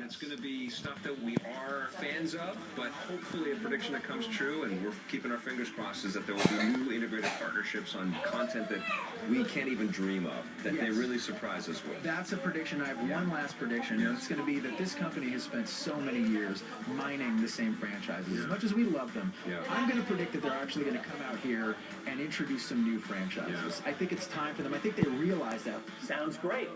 it's going to be stuff that we are fans of, but hopefully a prediction that comes true, and we're keeping our fingers crossed, is that there will be new integrated partnerships on content that we can't even dream of, that they really surprise us with. That's a prediction. I have one last prediction, and it's going to be that this company has spent so many years mining the same franchises. As much as we love them, I'm going to predict that they're actually going to come out here and introduce some new franchises. I think it's time for them. I think they realize that. Sounds great.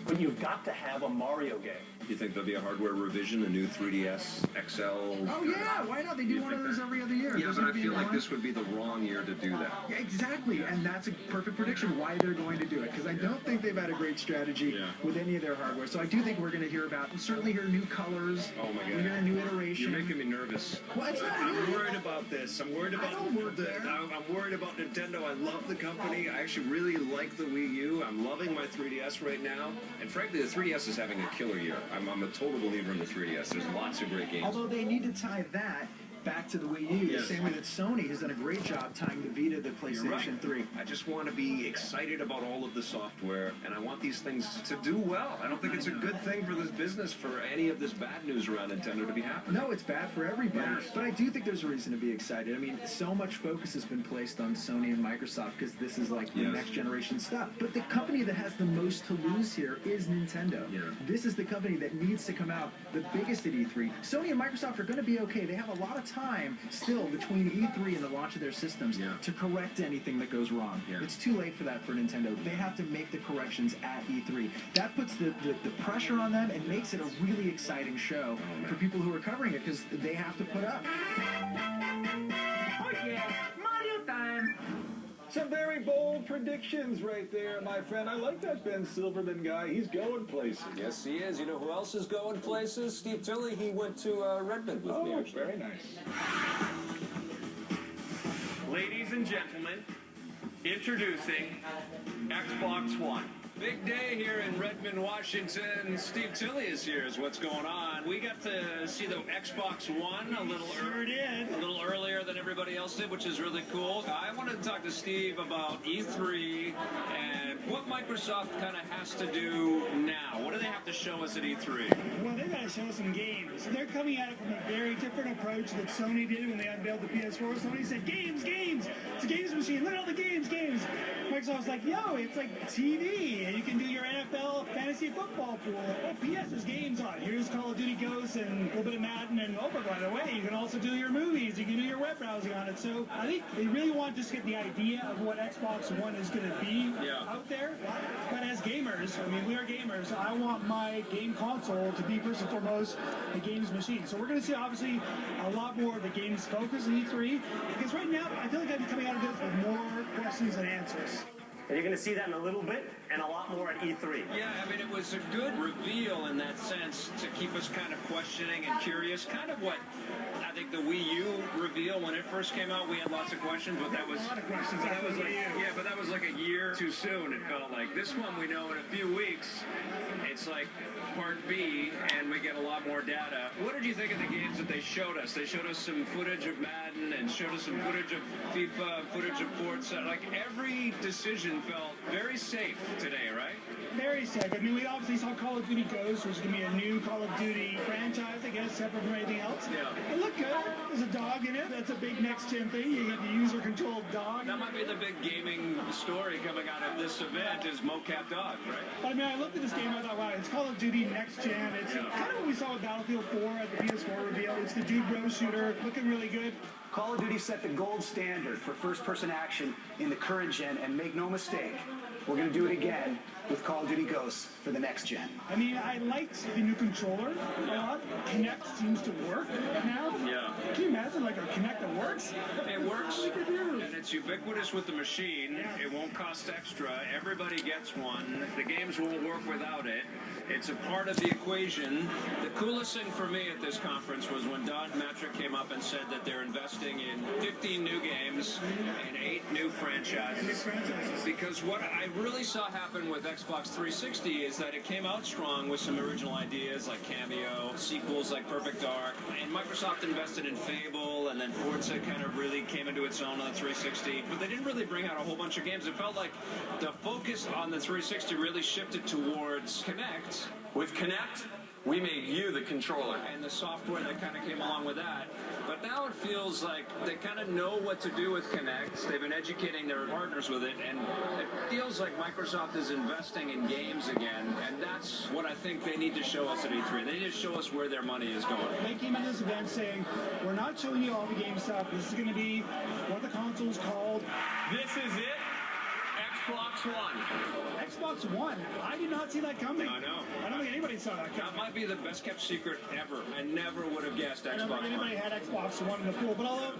But you've got to have a Mario game. You think there'll be a hardware revision, a new 3DS XL? Oh, yeah. Why not? They do one of those every other year. Yeah, but I feel like this would be the wrong year to do that. Yeah, exactly. And that's a perfect prediction why they're going to do it. Because I don't think they've had a great strategy with any of their hardware. So I do think we're going to hear about, we'll certainly hear new colors. Oh, my God. We'll hear a new iteration. You're making me nervous. Well, it's not I'm worried about this. I'm worried about I'm worried about Nintendo. I love the company. I actually really like the Wii U. I'm loving my 3DS right now. And frankly, the 3DS is having a killer year. I'm a total believer in the 3DS. There's lots of great games. Although they need to tie that back to the Wii U, the same way that Sony has done a great job tying the Vita to PlayStation 3. I just want to be excited about all of the software, and I want these things to do well. I don't think it's a good thing for this business for any of this bad news around Nintendo to be happening. No, it's bad for everybody. But I do think there's a reason to be excited. I mean, so much focus has been placed on Sony and Microsoft because this is like the next generation stuff. But the company that has the most to lose here is Nintendo. This is the company that needs to come out the biggest at E3. Sony and Microsoft are going to be okay. They have a lot of time still between E3 and the launch of their systems to correct anything that goes wrong. It's too late for that for Nintendo. They have to make the corrections at E3. That puts the pressure on them and makes it a really exciting show for people who are covering it because they have to put up. Oh yeah, Mario time! Some very bold predictions right there, my friend. I like that Ben Silverman guy. He's going places. Yes, he is. You know who else is going places? Steve Tilley. He went to Redmond with me, actually. Very nice. Ladies and gentlemen, introducing Xbox One. Big day here in Redmond, Washington. Steve Tilley is here is what's going on. We got to see the Xbox One a little earlier than everybody else did, which is really cool. I wanted to talk to Steve about E3 and what Microsoft kind of has to do now. What do they have to show us at E3? Well, they got to show us some games. They're coming at it from a very different approach that Sony did when they unveiled the PS4. Sony said, games, games! It's a games machine. Look at all the games, games! Microsoft's like, yo, it's like TV. And you can do your NFL fantasy football pool. Oh, PS, there's games on. Here's Call of Duty Ghosts and a little bit of Madden. And, oh, by the way, you can also do your movies. You can do your web browsing on it. So I think they really want to just get the idea of what Xbox One is going to be out there. But as gamers, I mean, we are gamers. I want my game console to be, first and foremost, a games machine. So we're going to see, obviously, a lot more of the games focus in E3. Because right now, I feel like I'm coming out of this with more questions than answers. And you're going to see that in a little bit and a lot more at E3. Yeah, I mean, it was a good reveal in that sense to keep us kind of questioning and curious. Kind of what I think the Wii U reveal when it first came out, we had lots of questions, but that was a lot of questions. That was like, but that was like a year too soon. It felt like this one we know in a few weeks. It's like part B, and we get a lot more data. What did you think of the games that they showed us? They showed us some footage of Madden and showed us some footage of FIFA, footage of Forza. Like every decision felt very safe today, right? Very safe. I mean, we obviously saw Call of Duty Ghosts, which is going to be a new Call of Duty franchise, I guess, separate from anything else. It looked good. There's a dog in it. That's a big next-gen thing. You get the user-controlled dog. That might be the big gaming story coming out of this event is mocap dog, right? But I mean, I looked at this game, I thought, wow, it's Call of Duty Next Gen. It's kind of what we saw with Battlefield 4 at the PS4 reveal. It's the Dude Bro shooter, looking really good. Call of Duty set the gold standard for first-person action in the current gen, and make no mistake, we're going to do it again with Call of Duty Ghosts for the next gen. I mean, I liked the new controller a lot. Kinect seems to work now. Yeah. Can you imagine, like, a Kinect that works? It works, and it's ubiquitous with the machine. It won't cost extra. Everybody gets one. The games won't work without it. It's a part of the equation. The coolest thing for me at this conference was when Don Matrick came up and said that they're investing in 15 new games and 8 new franchises. Because what I really saw happen with Xbox 360 is that it came out strong with some original ideas like Cameo, sequels like Perfect Dark, and Microsoft invested in Fable, and then Forza kind of really came into its own on the 360, but they didn't really bring out a whole bunch of games. It felt like the focus on the 360 really shifted towards Kinect. With Kinect, We made you the controller. and the software that kind of came along with that. But now it feels like they kind of know what to do with Kinect. They've been educating their partners with it, and it feels like Microsoft is investing in games again, and that's what I think they need to show us at E3. They need to show us where their money is going. They came into this event saying, we're not showing you all the game stuff. This is going to be what the console's called. This is it. Xbox One. Xbox One. I did not see that coming. I know. I don't think anybody saw that That coming. might be the best kept secret ever. I never would have guessed I Xbox don't think One. anybody had Xbox One in the pool, but although